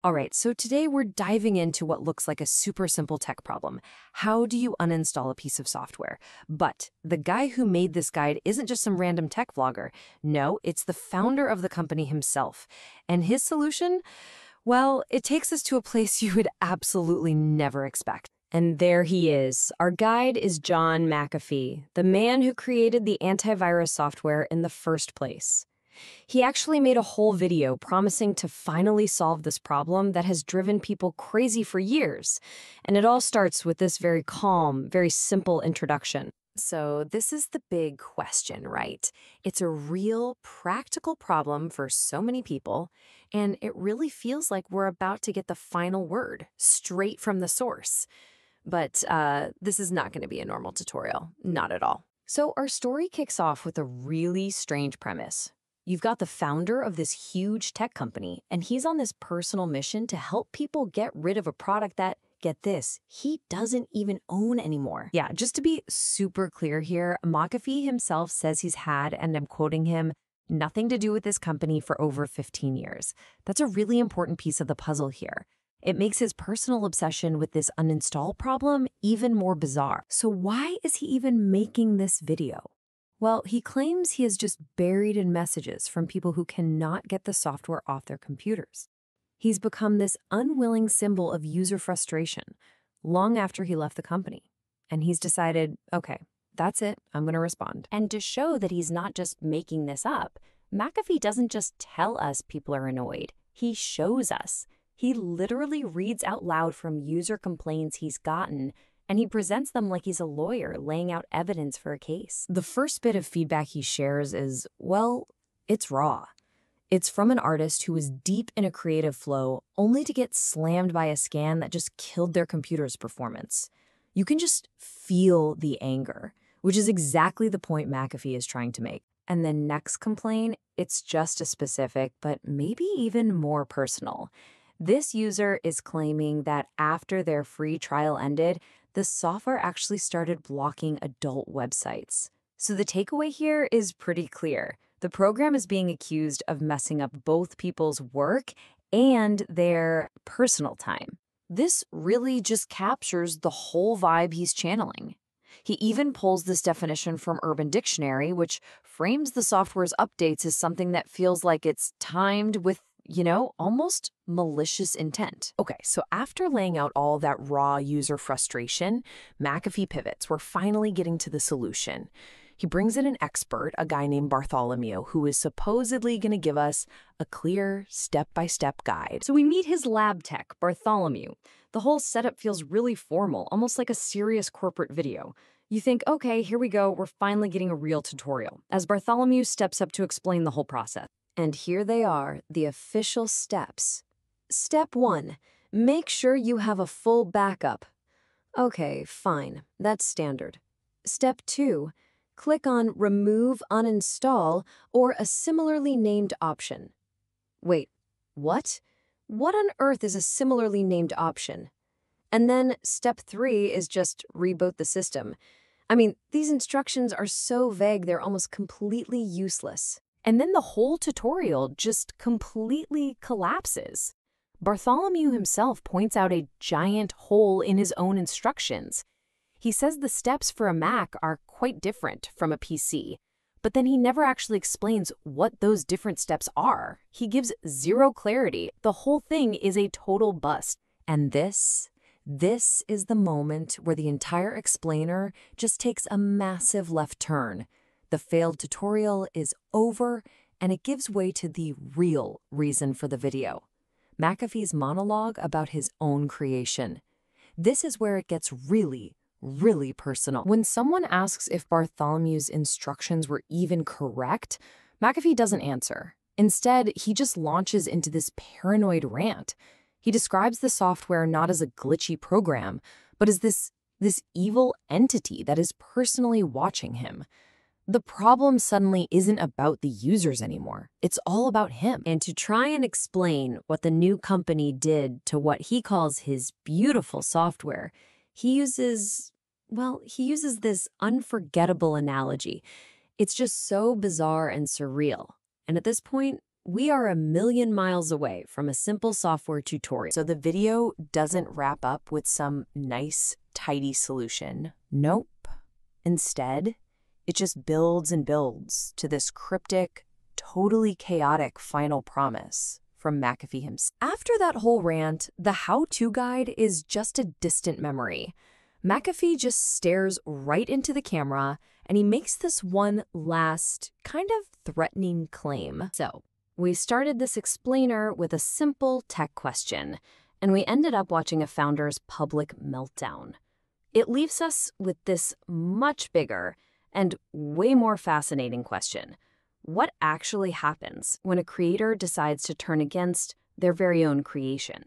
All right, so today we're diving into what looks like a super simple tech problem. How do you uninstall a piece of software? But the guy who made this guide isn't just some random tech vlogger. No, it's the founder of the company himself. And his solution? Well, it takes us to a place you would absolutely never expect. And there he is. Our guide is John McAfee, the man who created the antivirus software in the first place. He actually made a whole video promising to finally solve this problem that has driven people crazy for years. And it all starts with this very calm, very simple introduction. So this is the big question, right? It's a real practical problem for so many people, and it really feels like we're about to get the final word straight from the source. But this is not going to be a normal tutorial, not at all. So our story kicks off with a really strange premise. You've got the founder of this huge tech company, and he's on this personal mission to help people get rid of a product that, get this, he doesn't even own anymore. Yeah, just to be super clear here, McAfee himself says he's had, and I'm quoting him, nothing to do with this company for over 15 years. That's a really important piece of the puzzle here. It makes his personal obsession with this uninstall problem even more bizarre. So why is he even making this video? Well, he claims he is just buried in messages from people who cannot get the software off their computers. He's become this unwilling symbol of user frustration long after he left the company. And he's decided, okay, that's it, I'm going to respond. And to show that he's not just making this up, McAfee doesn't just tell us people are annoyed. He shows us. He literally reads out loud from user complaints he's gotten, and he presents them like he's a lawyer laying out evidence for a case. The first bit of feedback he shares is, well, it's raw. It's from an artist who was deep in a creative flow only to get slammed by a scan that just killed their computer's performance. You can just feel the anger, which is exactly the point McAfee is trying to make. And the next complaint, it's just as specific, but maybe even more personal. This user is claiming that after their free trial ended, the software actually started blocking adult websites. So the takeaway here is pretty clear. The program is being accused of messing up both people's work and their personal time. This really just captures the whole vibe he's channeling. He even pulls this definition from Urban Dictionary, which frames the software's updates as something that feels like it's timed with, almost malicious intent. Okay, so after laying out all that raw user frustration, McAfee pivots. We're finally getting to the solution. He brings in an expert, a guy named Bartholomew, who is supposedly going to give us a clear step-by-step guide. So we meet his lab tech, Bartholomew. The whole setup feels really formal, almost like a serious corporate video. You think, okay, here we go, we're finally getting a real tutorial, as Bartholomew steps up to explain the whole process. And here they are, the official steps. Step 1, make sure you have a full backup. Okay, fine, that's standard. Step 2, click on Remove Uninstall or a similarly named option. Wait, what? What on earth is a similarly named option? And then step 3 is just reboot the system. I mean, these instructions are so vague they're almost completely useless. And then the whole tutorial just completely collapses. Bartholomew himself points out a giant hole in his own instructions. He says the steps for a Mac are quite different from a PC, but then he never actually explains what those different steps are. He gives zero clarity. The whole thing is a total bust. And this is the moment where the entire explainer just takes a massive left turn. The failed tutorial is over, and it gives way to the real reason for the video. McAfee's monologue about his own creation. This is where it gets really personal. When someone asks if Bartholomew's instructions were even correct, McAfee doesn't answer. Instead, he just launches into this paranoid rant. He describes the software not as a glitchy program, but as this evil entity that is personally watching him. The problem suddenly isn't about the users anymore. It's all about him. And to try and explain what the new company did to what he calls his beautiful software, he uses this unforgettable analogy. It's just so bizarre and surreal. And at this point, we are a million miles away from a simple software tutorial. So the video doesn't wrap up with some nice, tidy solution. Nope. Instead, it just builds and builds to this cryptic, totally chaotic final promise from McAfee himself. After that whole rant, the how-to guide is just a distant memory. McAfee just stares right into the camera, and he makes this one last, kind of threatening claim. So, we started this explainer with a simple tech question, and we ended up watching a founder's public meltdown. It leaves us with this much bigger and way more fascinating question. What actually happens when a creator decides to turn against their very own creation?